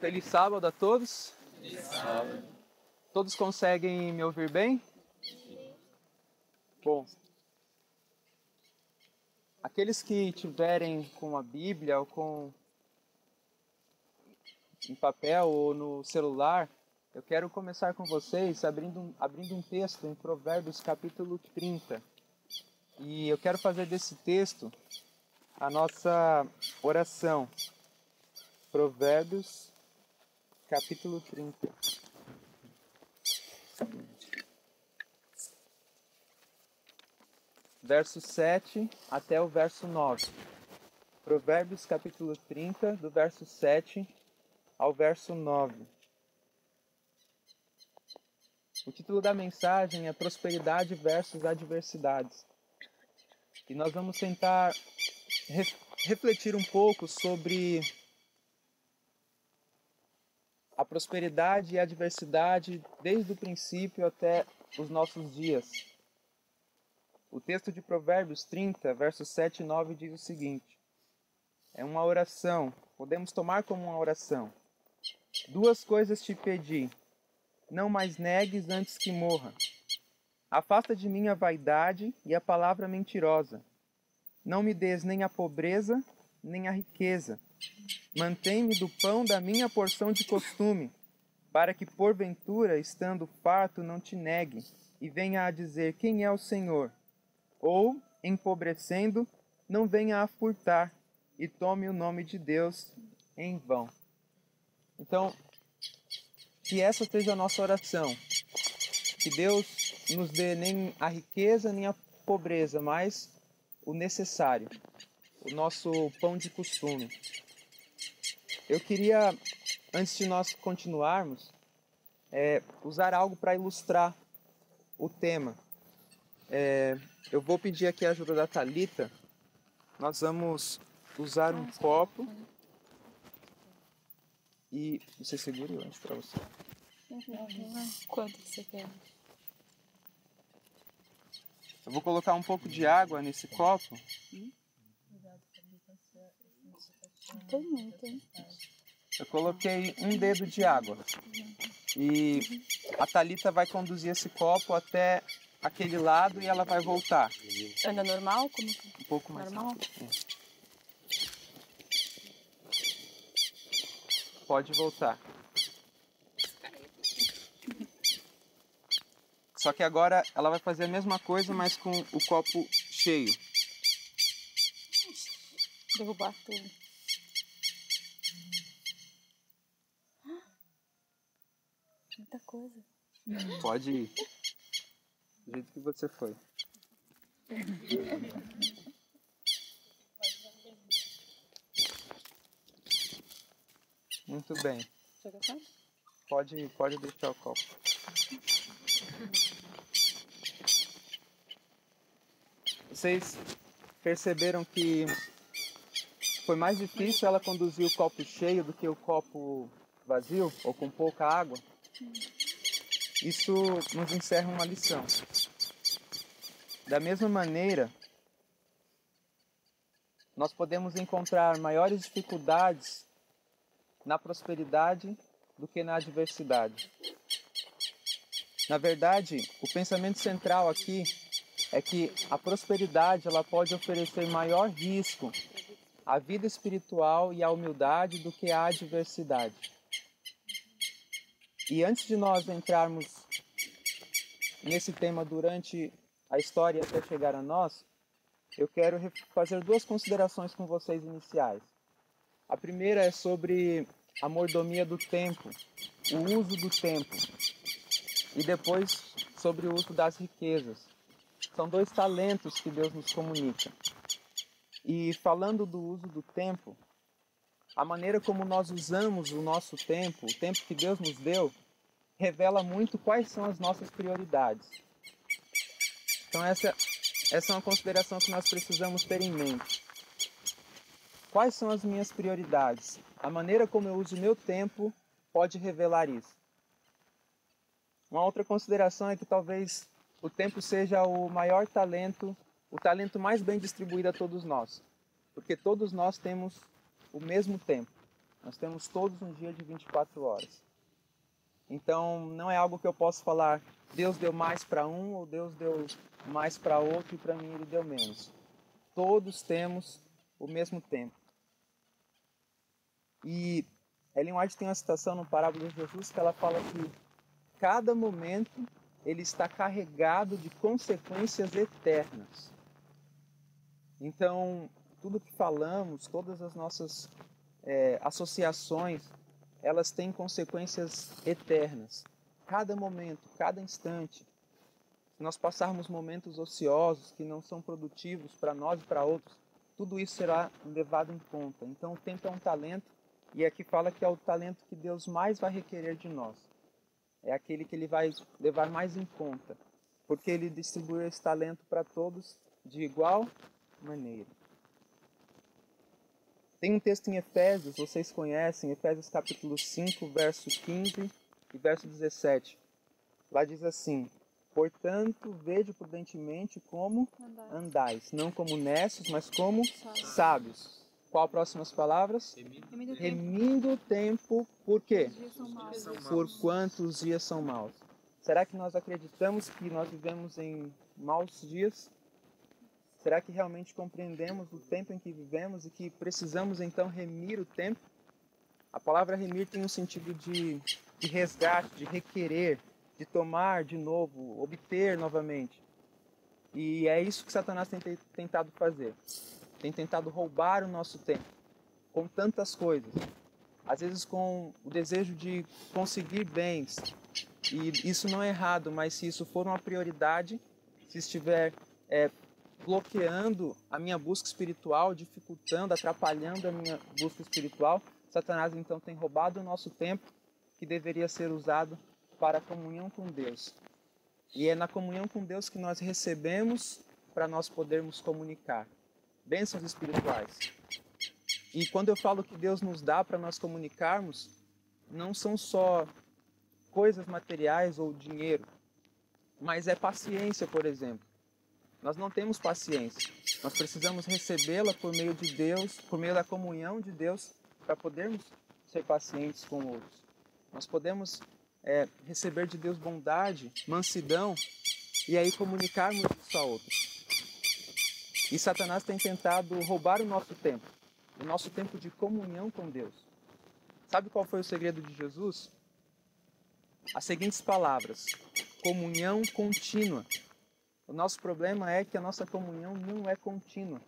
Feliz sábado a todos. Feliz sábado. Todos conseguem me ouvir bem? Bom. Aqueles que tiverem com a Bíblia ou com em papel ou no celular, eu quero começar com vocês abrindo um texto em Provérbios capítulo 30. E eu quero fazer desse texto a nossa oração. Provérbios capítulo 30. Verso 7 até o verso 9. Provérbios capítulo 30, do verso 7 ao verso 9. O título da mensagem é Prosperidade versus Adversidades. E nós vamos tentar refletir um pouco sobre a prosperidade e a adversidade desde o princípio até os nossos dias. O texto de Provérbios 30, versos 7 e 9 diz o seguinte: é uma oração, podemos tomar como uma oração. Duas coisas te pedi, não mais negues antes que morra. Afasta de mim a vaidade e a palavra mentirosa. Não me des nem a pobreza, nem a riqueza. Mantém-me do pão da minha porção de costume, para que porventura, estando farto, não te negue, e venha a dizer quem é o Senhor. Ou, empobrecendo, não venha a furtar, e tome o nome de Deus em vão. Então, que essa seja a nossa oração. Que Deus nos dê nem a riqueza, nem a pobreza, mas o necessário, o nosso pão de costume. Eu queria, antes de nós continuarmos, usar algo para ilustrar o tema. Eu vou pedir aqui a ajuda da Thalita. Nós vamos usar um copo. E você segura o lanche para você. Quanto você quer? Eu vou colocar um pouco de água nesse copo. Tem muito, hein? Eu coloquei um dedo de água. E a Thalita vai conduzir esse copo até aquele lado e ela vai voltar. Anda normal? Como que? Um pouco mais normal? rápido. Pode voltar. Só que agora ela vai fazer a mesma coisa, mas com o copo cheio. Derrubar tudo. Muita coisa. Pode ir. Do jeito que você foi. Muito bem. Pode deixar o copo. Vocês perceberam que foi mais difícil ela conduzir o copo cheio do que o copo vazio ou com pouca água? Isso nos encerra uma lição. Da mesma maneira, nós podemos encontrar maiores dificuldades na prosperidade do que na adversidade. Na verdade, o pensamento central aqui é que a prosperidade ela pode oferecer maior risco à vida espiritual e à humildade do que a adversidade. E antes de nós entrarmos nesse tema durante a história até chegar a nós, eu quero fazer duas considerações com vocês iniciais. A primeira é sobre a mordomia do tempo, o uso do tempo. E depois sobre o uso das riquezas. São dois talentos que Deus nos comunica. E falando do uso do tempo, a maneira como nós usamos o nosso tempo, o tempo que Deus nos deu, revela muito quais são as nossas prioridades. Então essa é uma consideração que nós precisamos ter em mente. Quais são as minhas prioridades? A maneira como eu uso o meu tempo pode revelar isso. Uma outra consideração é que talvez o tempo seja o maior talento, o talento mais bem distribuído a todos nós. Porque todos nós temos o mesmo tempo. Nós temos todos um dia de 24 horas. Então, não é algo que eu possa falar, Deus deu mais para um ou Deus deu mais para outro e para mim Ele deu menos. Todos temos o mesmo tempo. E Ellen White tem uma citação no Parábola de Jesus que ela fala que cada momento ele está carregado de consequências eternas. Então, tudo que falamos, todas as nossas associações, elas têm consequências eternas. Cada momento, cada instante. Se nós passarmos momentos ociosos que não são produtivos para nós e para outros, tudo isso será levado em conta. Então, o tempo é um talento, e aqui fala que é o talento que Deus mais vai requerer de nós. É aquele que Ele vai levar mais em conta, porque Ele distribuiu esse talento para todos de igual maneira. Tem um texto em Efésios, vocês conhecem, Efésios capítulo 5, verso 15 e verso 17. Lá diz assim: portanto, vede prudentemente como andais, não como necios, mas como sábios. Qual próximas palavras? Remindo o tempo, por quê? Por quanto os dias são maus. Será que nós acreditamos que nós vivemos em maus dias? Será que realmente compreendemos o tempo em que vivemos e que precisamos então remir o tempo? A palavra remir tem um sentido de resgate, de requerer, de tomar de novo, obter novamente. E é isso que Satanás tem tentado fazer. Tem tentado roubar o nosso tempo com tantas coisas. Às vezes com o desejo de conseguir bens. E isso não é errado, mas se isso for uma prioridade, se estiver bloqueando a minha busca espiritual, dificultando, atrapalhando a minha busca espiritual, Satanás então tem roubado o nosso tempo que deveria ser usado para a comunhão com Deus. E é na comunhão com Deus que nós recebemos para nós podermos comunicar. Bênçãos espirituais. E quando eu falo que Deus nos dá para nós comunicarmos, não são só coisas materiais ou dinheiro, mas é paciência, por exemplo. Nós não temos paciência. Nós precisamos recebê-la por meio de Deus, por meio da comunhão de Deus, para podermos ser pacientes com outros. Nós podemos receber de Deus bondade, mansidão, e aí comunicarmos isso a outros. E Satanás tem tentado roubar o nosso tempo de comunhão com Deus. Sabe qual foi o segredo de Jesus? As seguintes palavras: comunhão contínua. O nosso problema é que a nossa comunhão não é contínua.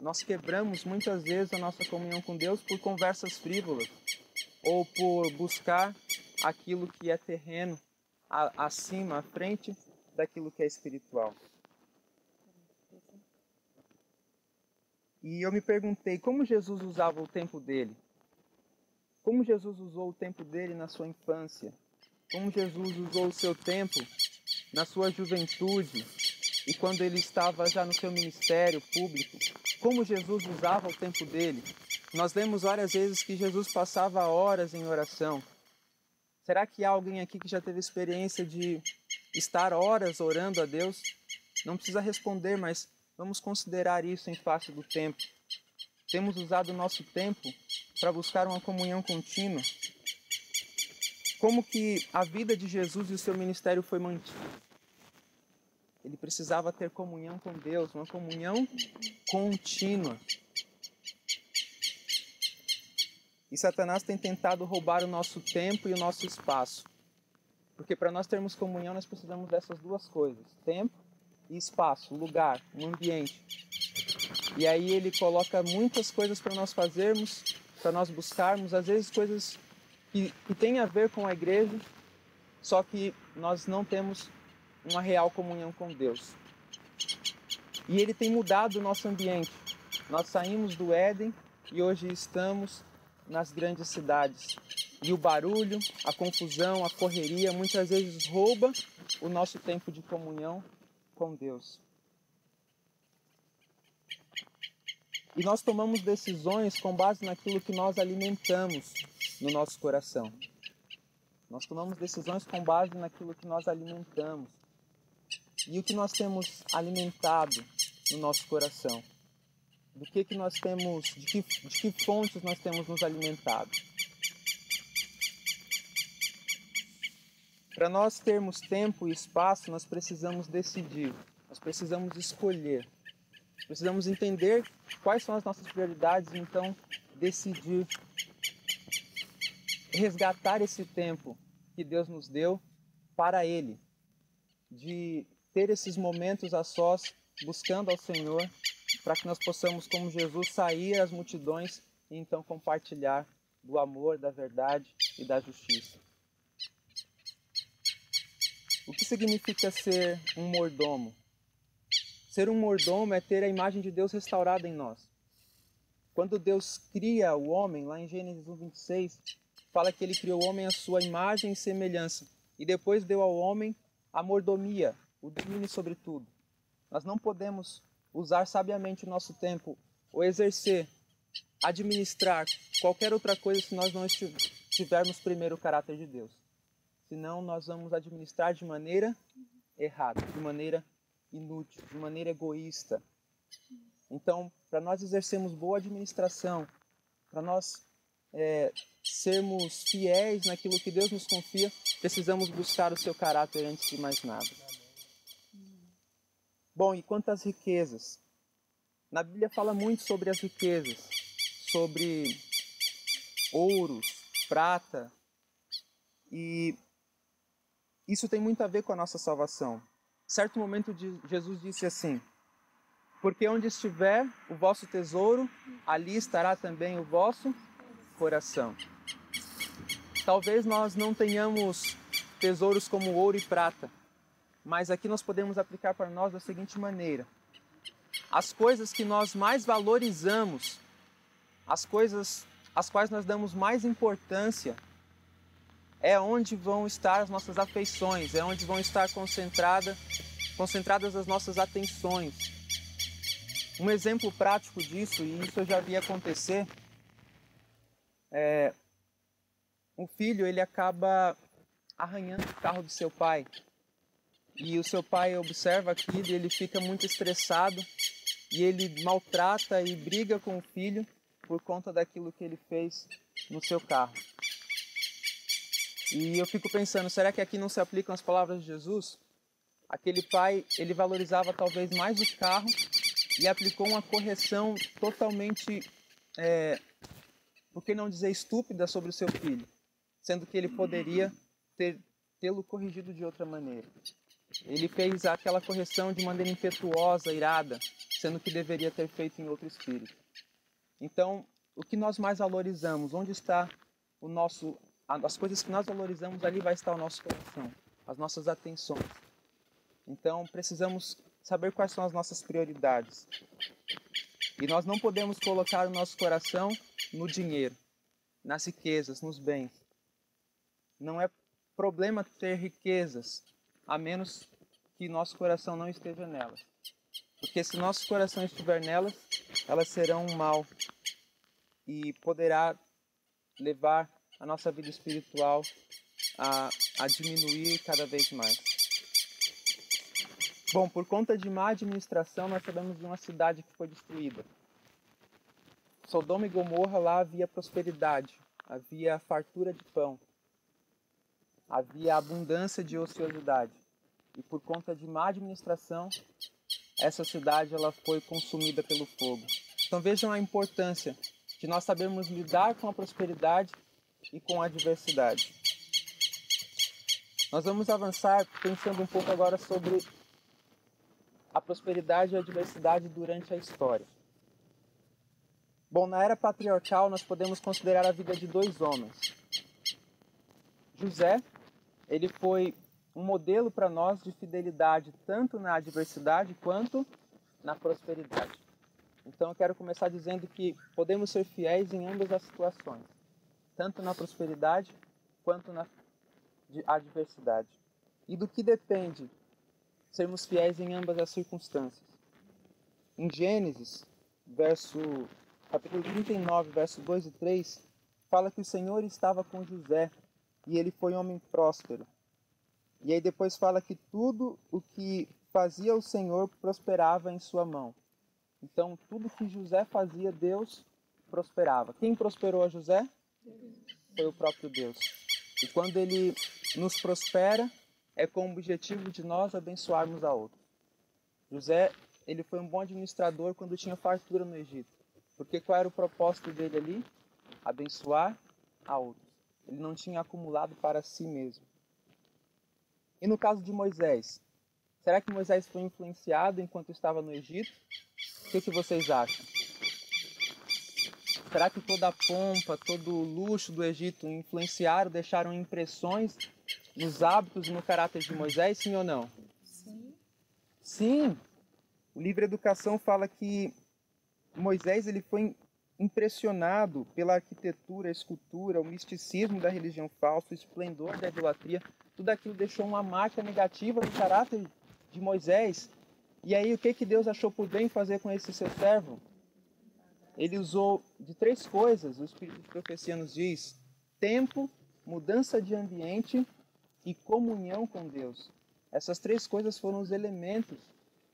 Nós quebramos muitas vezes a nossa comunhão com Deus por conversas frívolas ou por buscar aquilo que é terreno acima, à frente daquilo que é espiritual. E eu me perguntei como Jesus usava o tempo dele. Como Jesus usou o tempo dele na sua infância. Como Jesus usou o seu tempo na sua juventude e quando ele estava já no seu ministério público. Como Jesus usava o tempo dele. Nós lemos várias vezes que Jesus passava horas em oração. Será que há alguém aqui que já teve experiência de estar horas orando a Deus? Não precisa responder, mas vamos considerar isso em face do tempo. Temos usado o nosso tempo para buscar uma comunhão contínua. Como que a vida de Jesus e o seu ministério foi mantido? Ele precisava ter comunhão com Deus, uma comunhão contínua. E Satanás tem tentado roubar o nosso tempo e o nosso espaço. Porque para nós termos comunhão, nós precisamos dessas duas coisas. Tempo e espaço, lugar, um ambiente. E aí ele coloca muitas coisas para nós fazermos, para nós buscarmos, às vezes coisas que têm a ver com a igreja, só que nós não temos uma real comunhão com Deus. E ele tem mudado o nosso ambiente. Nós saímos do Éden e hoje estamos nas grandes cidades. E o barulho, a confusão, a correria, muitas vezes rouba o nosso tempo de comunhão com Deus. E nós tomamos decisões com base naquilo que nós alimentamos no nosso coração. Nós tomamos decisões com base naquilo que nós alimentamos. E o que nós temos alimentado no nosso coração? Do que nós temos, de que fontes nós temos nos alimentado? para nós termos tempo e espaço, nós precisamos decidir, nós precisamos escolher, precisamos entender quais são as nossas prioridades e então decidir resgatar esse tempo que Deus nos deu para Ele, de ter esses momentos a sós, buscando ao Senhor, para que nós possamos, como Jesus, sair às multidões e então compartilhar do amor, da verdade e da justiça. O que significa ser um mordomo? Ser um mordomo é ter a imagem de Deus restaurada em nós. Quando Deus cria o homem, lá em Gênesis 1:26, fala que Ele criou o homem à sua imagem e semelhança, e depois deu ao homem a mordomia, o domínio sobre tudo. Nós não podemos usar sabiamente o nosso tempo, ou exercer, administrar qualquer outra coisa se nós não tivermos primeiro o caráter de Deus. Senão nós vamos administrar de maneira errada, de maneira inútil, de maneira egoísta. Então, para nós exercermos boa administração, para nós sermos fiéis naquilo que Deus nos confia, precisamos buscar o seu caráter antes de mais nada. Bom, e quanto às riquezas? Na Bíblia fala muito sobre as riquezas, sobre ouros, prata, e isso tem muito a ver com a nossa salvação. Em certo momento Jesus disse assim: porque onde estiver o vosso tesouro, ali estará também o vosso coração. Talvez nós não tenhamos tesouros como ouro e prata, mas aqui nós podemos aplicar para nós da seguinte maneira: as coisas que nós mais valorizamos, as coisas às quais nós damos mais importância, é onde vão estar as nossas afeições, é onde vão estar concentradas as nossas atenções. Um exemplo prático disso, e isso eu já vi acontecer, um filho ele acaba arranhando o carro do seu pai. E o seu pai observa aquilo e ele fica muito estressado e ele maltrata e briga com o filho por conta daquilo que ele fez no seu carro. E eu fico pensando, será que aqui não se aplicam as palavras de Jesus? Aquele pai, ele valorizava talvez mais o carro e aplicou uma correção totalmente, por que não dizer estúpida, sobre o seu filho, sendo que ele poderia tê-lo corrigido de outra maneira. Ele fez aquela correção de maneira impetuosa, irada, sendo que deveria ter feito em outro espírito. Então, o que nós mais valorizamos? Onde está as coisas que nós valorizamos, ali vai estar o nosso coração, as nossas atenções. Então, precisamos saber quais são as nossas prioridades. E nós não podemos colocar o nosso coração no dinheiro, nas riquezas, nos bens. Não é problema ter riquezas, a menos que nosso coração não esteja nelas. Porque se nosso coração estiver nelas, elas serão um mal e poderá levar a nossa vida espiritual a diminuir cada vez mais. Bom, por conta de má administração, nós sabemos de uma cidade que foi destruída. Sodoma e Gomorra, lá havia prosperidade, havia fartura de pão, havia abundância de ociosidade. E por conta de má administração, essa cidade ela foi consumida pelo fogo. Então vejam a importância de nós sabermos lidar com a prosperidade e com a adversidade. Nós vamos avançar pensando um pouco agora sobre a prosperidade e a adversidade durante a história. Bom, na era patriarcal nós podemos considerar a vida de dois homens. José, ele foi um modelo para nós de fidelidade tanto na adversidade quanto na prosperidade. Então eu quero começar dizendo que podemos ser fiéis em ambas as situações, tanto na prosperidade quanto na adversidade. E do que depende sermos fiéis em ambas as circunstâncias? Em Gênesis, capítulo 39, versos 2 e 3, fala que o Senhor estava com José e ele foi homem próspero. E aí depois fala que tudo o que fazia o Senhor prosperava em sua mão. Então, tudo que José fazia, Deus prosperava. Quem prosperou a José? Foi o próprio Deus. E quando Ele nos prospera, é com o objetivo de nós abençoarmos a outros. José, ele foi um bom administrador quando tinha fartura no Egito. Porque qual era o propósito dele ali? Abençoar a outros. Ele não tinha acumulado para si mesmo. E no caso de Moisés, será que Moisés foi influenciado enquanto estava no Egito? O que vocês acham? Será que toda a pompa, todo o luxo do Egito influenciaram, deixaram impressões nos hábitos e no caráter de Moisés, sim ou não? Sim. Sim! O livro Educação fala que Moisés ele foi impressionado pela arquitetura, a escultura, o misticismo da religião falsa, o esplendor da idolatria. Tudo aquilo deixou uma marca negativa no caráter de Moisés. E aí o que Deus achou por bem fazer com esse seu servo? Ele usou de 3 coisas, o Espírito de Profecia nos diz: tempo, mudança de ambiente e comunhão com Deus. Essas 3 coisas foram os elementos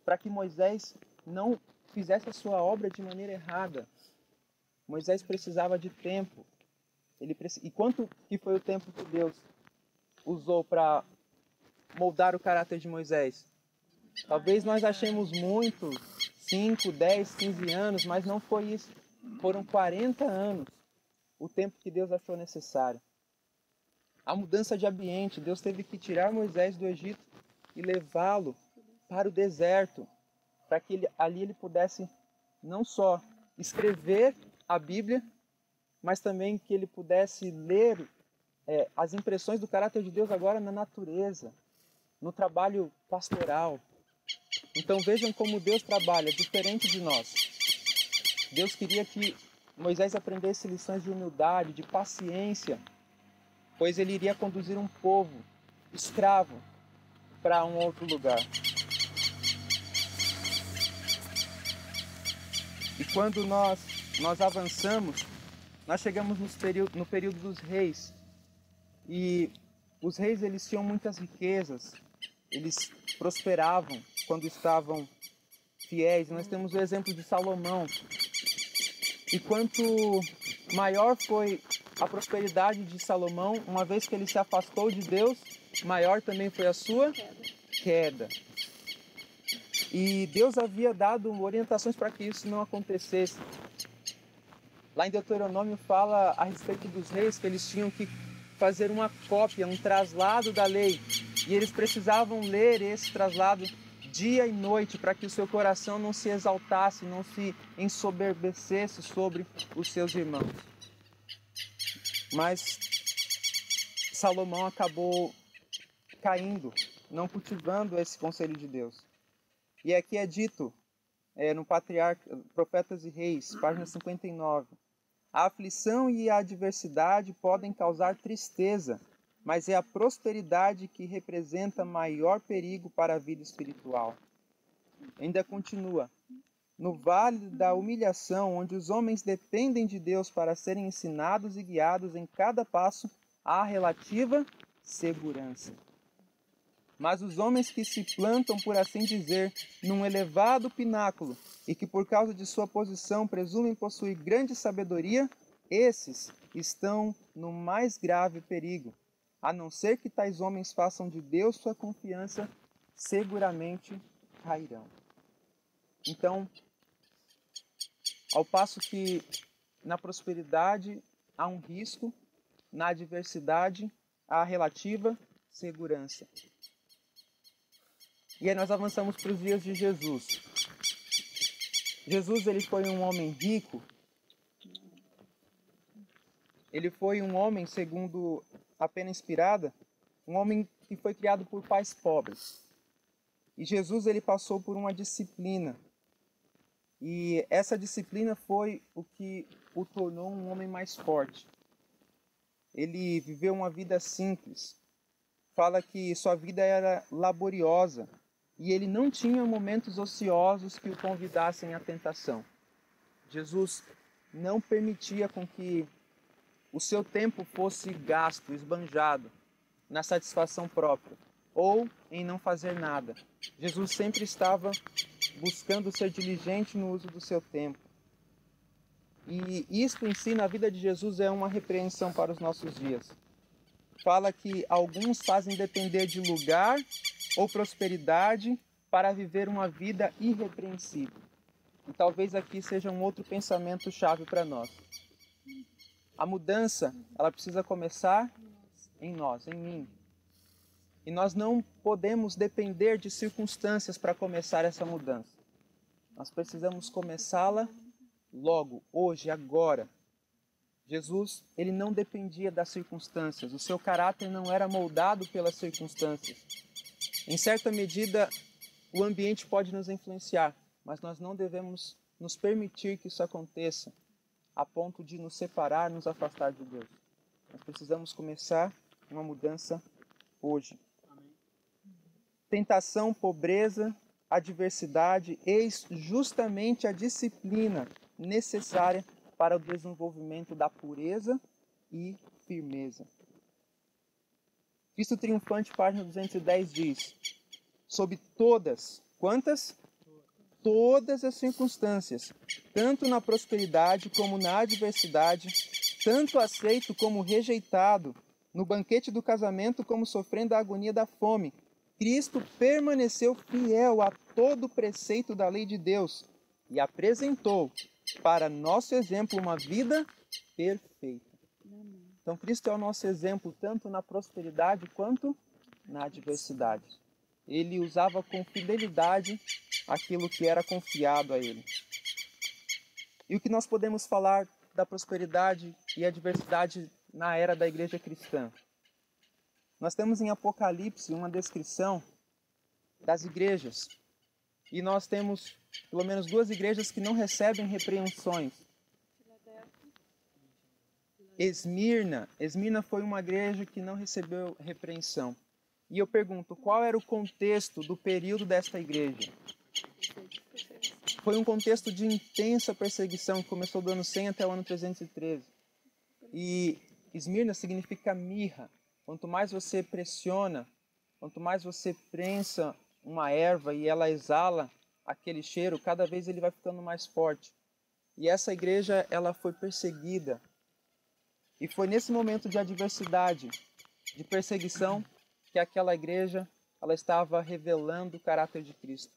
para que Moisés não fizesse a sua obra de maneira errada. Moisés precisava de tempo. E quanto que foi o tempo que Deus usou para moldar o caráter de Moisés? Talvez nós achemos muito, 5, 10, 15 anos, mas não foi isso. Foram 40 anos o tempo que Deus achou necessário. A mudança de ambiente, Deus teve que tirar Moisés do Egito e levá-lo para o deserto, para que ali ele pudesse não só escrever a Bíblia, mas também que ele pudesse ler as impressões do caráter de Deus agora na natureza, no trabalho pastoral. Então vejam como Deus trabalha, diferente de nós. Deus queria que Moisés aprendesse lições de humildade, de paciência, pois ele iria conduzir um povo escravo para um outro lugar. E quando nós avançamos, nós chegamos no período dos reis. E os reis eles tinham muitas riquezas, eles prosperavam quando estavam fiéis. Nós temos o exemplo de Salomão. E quanto maior foi a prosperidade de Salomão, uma vez que ele se afastou de Deus, maior também foi a sua queda. E Deus havia dado orientações para que isso não acontecesse. Lá em Deuteronômio fala a respeito dos reis que eles tinham que fazer uma cópia, um traslado da lei. E eles precisavam ler esse traslado dia e noite para que o seu coração não se exaltasse, não se ensoberbecesse sobre os seus irmãos. Mas Salomão acabou caindo, não cultivando esse conselho de Deus. E aqui é dito no Profetas e Reis, página 59. A aflição e a adversidade podem causar tristeza, mas é a prosperidade que representa maior perigo para a vida espiritual. Ainda continua. No vale da humilhação, onde os homens dependem de Deus para serem ensinados e guiados em cada passo, há relativa segurança. Mas os homens que se plantam, por assim dizer, num elevado pináculo e que por causa de sua posição presumem possuir grande sabedoria, esses estão no mais grave perigo. A não ser que tais homens façam de Deus sua confiança, seguramente cairão. Então, ao passo que na prosperidade há um risco, na adversidade há relativa segurança. E aí nós avançamos para os dias de Jesus. Jesus ele foi um homem rico. Ele foi um homem, segundo a pena inspirada, um homem que foi criado por pais pobres. E Jesus ele passou por uma disciplina. E essa disciplina foi o que o tornou um homem mais forte. Ele viveu uma vida simples. Fala que sua vida era laboriosa. E ele não tinha momentos ociosos que o convidassem à tentação. Jesus não permitia com que o seu tempo fosse gasto, esbanjado na satisfação própria ou em não fazer nada. Jesus sempre estava buscando ser diligente no uso do seu tempo. E isto em si, na vida de Jesus, é uma repreensão para os nossos dias. fala que alguns fazem depender de lugar ou prosperidade para viver uma vida irrepreensível. E talvez aqui seja um outro pensamento chave para nós. A mudança, ela precisa começar em nós, em mim. E nós não podemos depender de circunstâncias para começar essa mudança. Nós precisamos começá-la logo, hoje, agora. Jesus, ele não dependia das circunstâncias. O seu caráter não era moldado pelas circunstâncias. Em certa medida, o ambiente pode nos influenciar, mas nós não devemos nos permitir que isso aconteça a ponto de nos separar, nos afastar de Deus. Nós precisamos começar uma mudança hoje. Tentação, pobreza, adversidade, eis justamente a disciplina necessária para o desenvolvimento da pureza e firmeza. Cristo Triunfante, página 210, diz: sob todas, quantas? Todas as circunstâncias, tanto na prosperidade como na adversidade, tanto aceito como rejeitado, no banquete do casamento como sofrendo a agonia da fome, Cristo permaneceu fiel a todo o preceito da lei de Deus e apresentou para nosso exemplo uma vida perfeita. Então Cristo é o nosso exemplo tanto na prosperidade quanto na adversidade. Ele usava com fidelidade aquilo que era confiado a ele. E o que nós podemos falar da prosperidade e adversidade na era da igreja cristã? Nós temos em Apocalipse uma descrição das igrejas. E nós temos pelo menos duas igrejas que não recebem repreensões. Esmirna foi uma igreja que não recebeu repreensão. E eu pergunto, qual era o contexto do período desta igreja? Foi um contexto de intensa perseguição que começou do ano 100 até o ano 313. E Esmirna significa mirra. Quanto mais você pressiona, quanto mais você prensa uma erva e ela exala aquele cheiro, cada vez ele vai ficando mais forte. E essa igreja, ela foi perseguida. E foi nesse momento de adversidade, de perseguição, que aquela igreja, ela estava revelando o caráter de Cristo.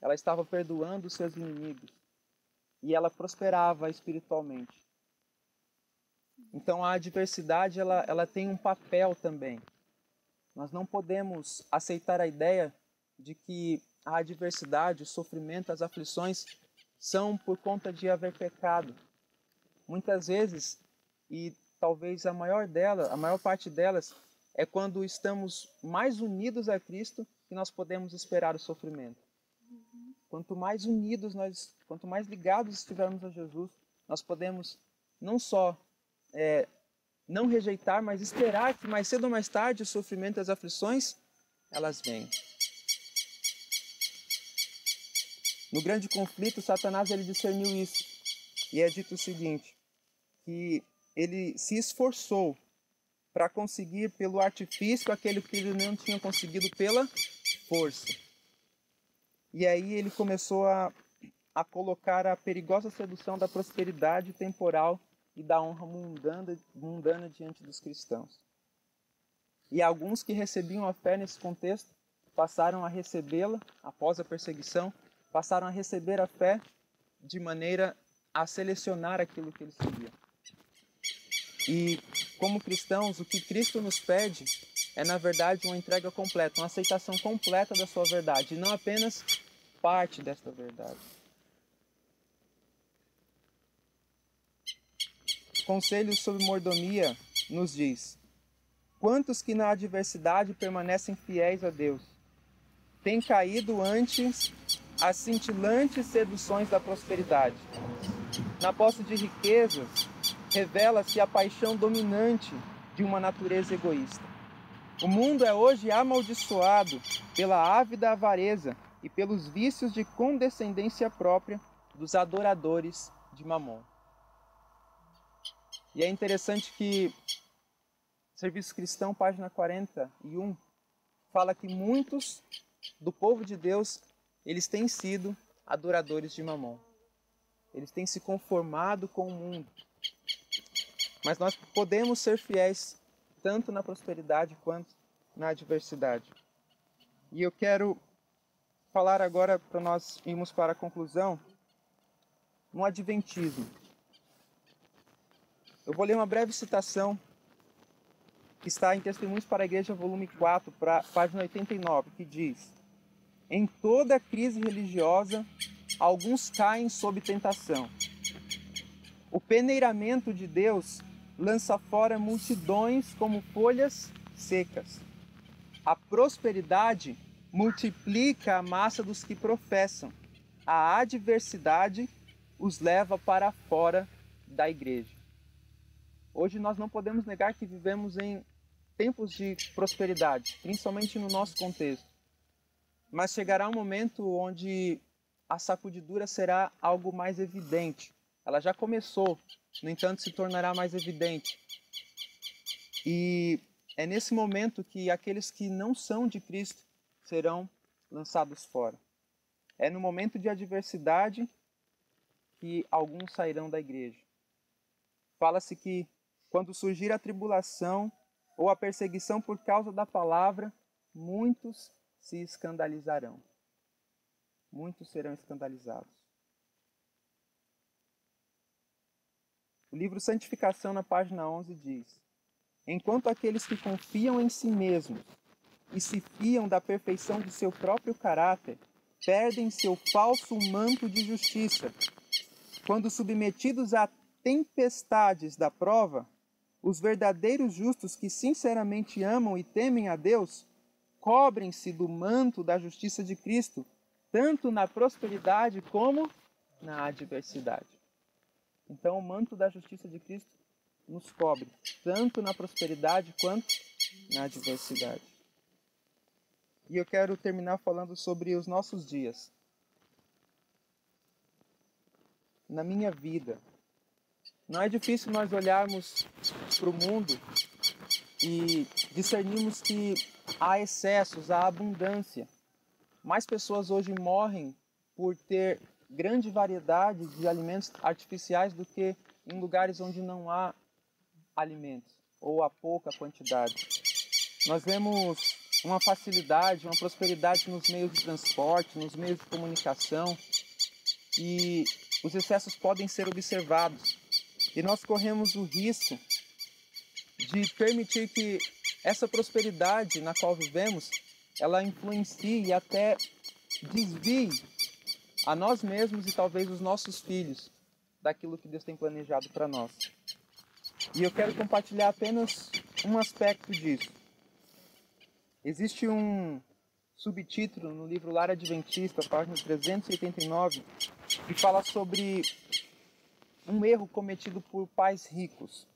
Ela estava perdoando os seus inimigos. E ela prosperava espiritualmente. Então a adversidade, ela tem um papel também. Nós não podemos aceitar a ideia de que a adversidade, o sofrimento, as aflições são por conta de haver pecado. Muitas vezes, e talvez a maior parte delas, é quando estamos mais unidos a Cristo que nós podemos esperar o sofrimento. Quanto mais unidos quanto mais ligados estivermos a Jesus, nós podemos não só não rejeitar, mas esperar que mais cedo ou mais tarde o sofrimento e as aflições, elas venham. No grande conflito, Satanás ele discerniu isso. E é dito o seguinte, que ele se esforçou para conseguir pelo artifício aquele que ele não tinha conseguido pela força. E aí ele começou a colocar a perigosa sedução da prosperidade temporal e da honra mundana diante dos cristãos. E alguns que recebiam a fé nesse contexto passaram a recebê-la após a perseguição, passaram a receber a fé de maneira a selecionar aquilo que eles seguiam. E como cristãos, o que Cristo nos pede é, na verdade, uma entrega completa, uma aceitação completa da sua verdade, e não apenas parte desta verdade. Conselhos sobre mordomia nos diz: quantos que na adversidade permanecem fiéis a Deus, têm caído antes as cintilantes seduções da prosperidade. Na posse de riquezas, revela-se a paixão dominante de uma natureza egoísta. O mundo é hoje amaldiçoado pela ávida avareza e pelos vícios de condescendência própria dos adoradores de Mamon. E é interessante que Serviço Cristão, página 41, fala que muitos do povo de Deus, eles têm sido adoradores de Mamon. Eles têm se conformado com o mundo. Mas nós podemos ser fiéis tanto na prosperidade quanto na adversidade. E eu quero falar agora, para nós irmos para a conclusão, no Adventismo. Eu vou ler uma breve citação que está em Testemunhos para a Igreja, volume 4, página 89, que diz: em toda crise religiosa, alguns caem sob tentação. O peneiramento de Deus lança fora multidões como folhas secas. A prosperidade multiplica a massa dos que professam. A adversidade os leva para fora da igreja. Hoje nós não podemos negar que vivemos em tempos de prosperidade, principalmente no nosso contexto. Mas chegará um momento onde a sacudidura será algo mais evidente. Ela já começou, no entanto, se tornará mais evidente. E é nesse momento que aqueles que não são de Cristo serão lançados fora. É no momento de adversidade que alguns sairão da igreja. Fala-se que quando surgir a tribulação ou a perseguição por causa da palavra, muitos se escandalizarão. Muitos serão escandalizados. O livro Santificação, na página 11, diz: enquanto aqueles que confiam em si mesmos e se fiam da perfeição de seu próprio caráter, perdem seu falso manto de justiça. Quando submetidos a tempestades da prova, os verdadeiros justos que sinceramente amam e temem a Deus, cobrem-se do manto da justiça de Cristo, tanto na prosperidade como na adversidade. Então, o manto da justiça de Cristo nos cobre, tanto na prosperidade quanto na adversidade. E eu quero terminar falando sobre os nossos dias. Na minha vida, não é difícil nós olharmos para o mundo e discernirmos que há excessos, há abundância. Mais pessoas hoje morrem por ter grande variedade de alimentos artificiais do que em lugares onde não há alimentos, ou há pouca quantidade. Nós vemos uma facilidade, uma prosperidade nos meios de transporte, nos meios de comunicação, e os excessos podem ser observados. E nós corremos o risco de permitir que essa prosperidade na qual vivemos, ela influencie e até desvie a nós mesmos e talvez os nossos filhos daquilo que Deus tem planejado para nós. E eu quero compartilhar apenas um aspecto disso. Existe um subtítulo no livro Lar Adventista, página 389, que fala sobre um erro cometido por pais ricos.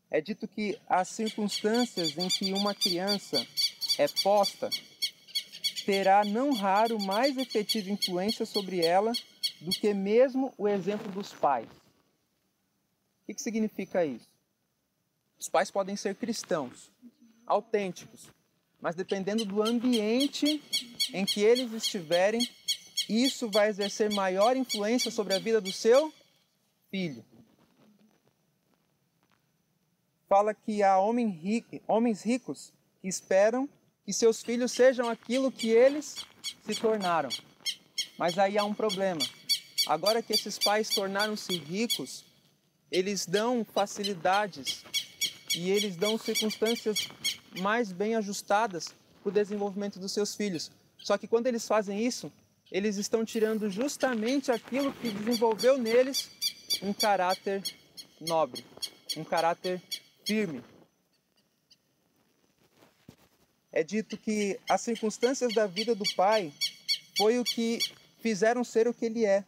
É dito que as circunstâncias em que uma criança é posta terá não raro mais efetiva influência sobre ela do que mesmo o exemplo dos pais. O que significa isso? Os pais podem ser cristãos, autênticos, mas dependendo do ambiente em que eles estiverem, isso vai exercer maior influência sobre a vida do seu filho. Fala que há homens ricos que esperam que seus filhos sejam aquilo que eles se tornaram. Mas aí há um problema. Agora que esses pais tornaram-se ricos, eles dão facilidades e eles dão circunstâncias mais bem ajustadas para o desenvolvimento dos seus filhos. Só que quando eles fazem isso, eles estão tirando justamente aquilo que desenvolveu neles um caráter nobre, um caráter firme. É dito que as circunstâncias da vida do pai foi o que fizeram ser o que ele é.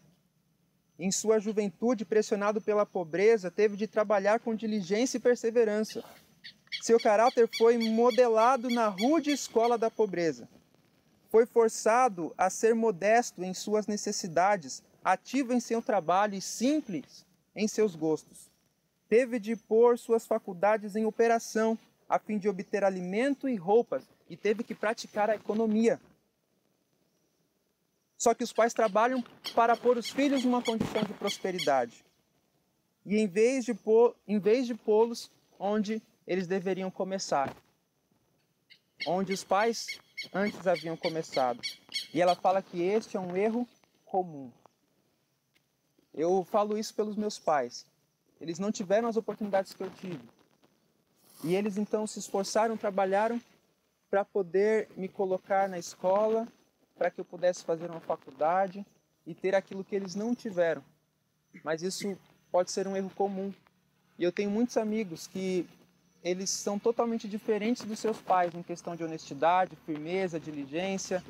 Em sua juventude, pressionado pela pobreza, teve de trabalhar com diligência e perseverança. Seu caráter foi modelado na rude escola da pobreza. Foi forçado a ser modesto em suas necessidades, ativo em seu trabalho e simples em seus gostos. Teve de pôr suas faculdades em operação, a fim de obter alimento e roupas, e teve que praticar a economia. Só que os pais trabalham para pôr os filhos numa condição de prosperidade. E em vez de pô-los onde eles deveriam começar, onde os pais antes haviam começado. E ela fala que este é um erro comum. Eu falo isso pelos meus pais. Eles não tiveram as oportunidades que eu tive. E eles então se esforçaram, trabalharam para poder me colocar na escola, para que eu pudesse fazer uma faculdade e ter aquilo que eles não tiveram. Mas isso pode ser um erro comum. E eu tenho muitos amigos que eles são totalmente diferentes dos seus pais em questão de honestidade, firmeza, diligência,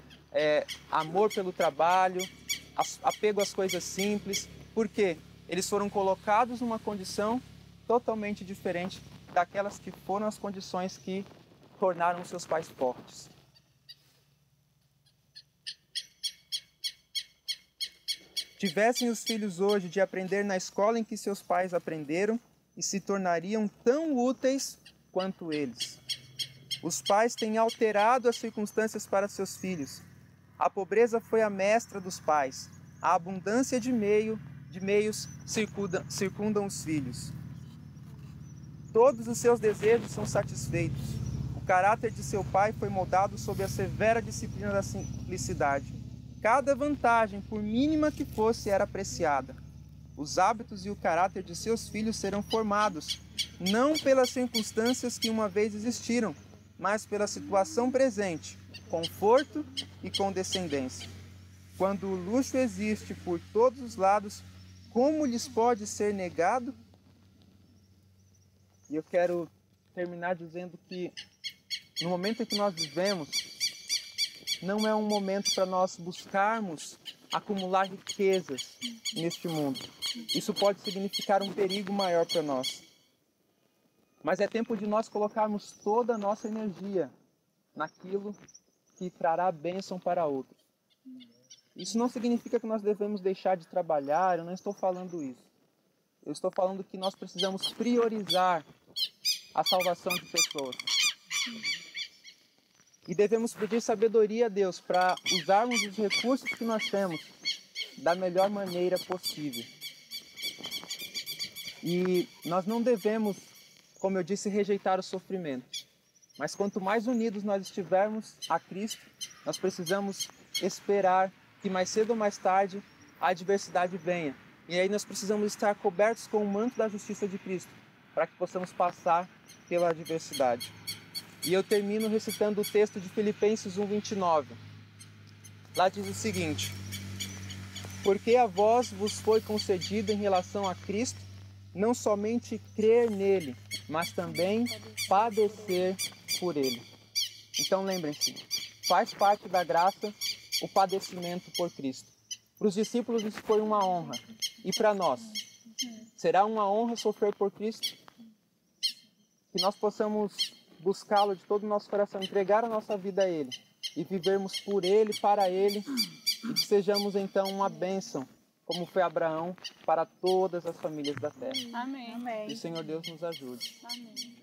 amor pelo trabalho, apego às coisas simples. Por quê? Eles foram colocados numa condição totalmente diferente daquelas que foram as condições que tornaram seus pais fortes. Tivessem os filhos hoje de aprender na escola em que seus pais aprenderam e se tornariam tão úteis quanto eles. Os pais têm alterado as circunstâncias para seus filhos. A pobreza foi a mestra dos pais. A abundância de meios circundam os filhos. Todos os seus desejos são satisfeitos. O caráter de seu pai foi moldado sob a severa disciplina da simplicidade. Cada vantagem, por mínima que fosse, era apreciada. Os hábitos e o caráter de seus filhos serão formados, não pelas circunstâncias que uma vez existiram, mas pela situação presente, conforto e condescendência. Quando o luxo existe por todos os lados, como lhes pode ser negado? E eu quero terminar dizendo que no momento em que nós vivemos, não é um momento para nós buscarmos acumular riquezas neste mundo. Isso pode significar um perigo maior para nós. Mas é tempo de nós colocarmos toda a nossa energia naquilo que trará bênção para outros. Isso não significa que nós devemos deixar de trabalhar, eu não estou falando isso. Eu estou falando que nós precisamos priorizar a salvação de pessoas. E devemos pedir sabedoria a Deus para usarmos os recursos que nós temos da melhor maneira possível. E nós não devemos, como eu disse, rejeitar o sofrimento. Mas quanto mais unidos nós estivermos a Cristo, nós precisamos esperar que mais cedo ou mais tarde a adversidade venha. E aí nós precisamos estar cobertos com o manto da justiça de Cristo, para que possamos passar pela adversidade. E eu termino recitando o texto de Filipenses 1:29. Lá diz o seguinte: porque a vós vos foi concedido em relação a Cristo, não somente crer nele, mas também padecer por ele. Então lembrem-se, faz parte da graça o padecimento por Cristo. Para os discípulos isso foi uma honra. E para nós, será uma honra sofrer por Cristo? Que nós possamos buscá-lo de todo o nosso coração, entregar a nossa vida a Ele e vivermos por Ele, para Ele, e que sejamos então uma bênção, como foi Abraão, para todas as famílias da terra. Amém. E o Senhor Deus nos ajude. Amém.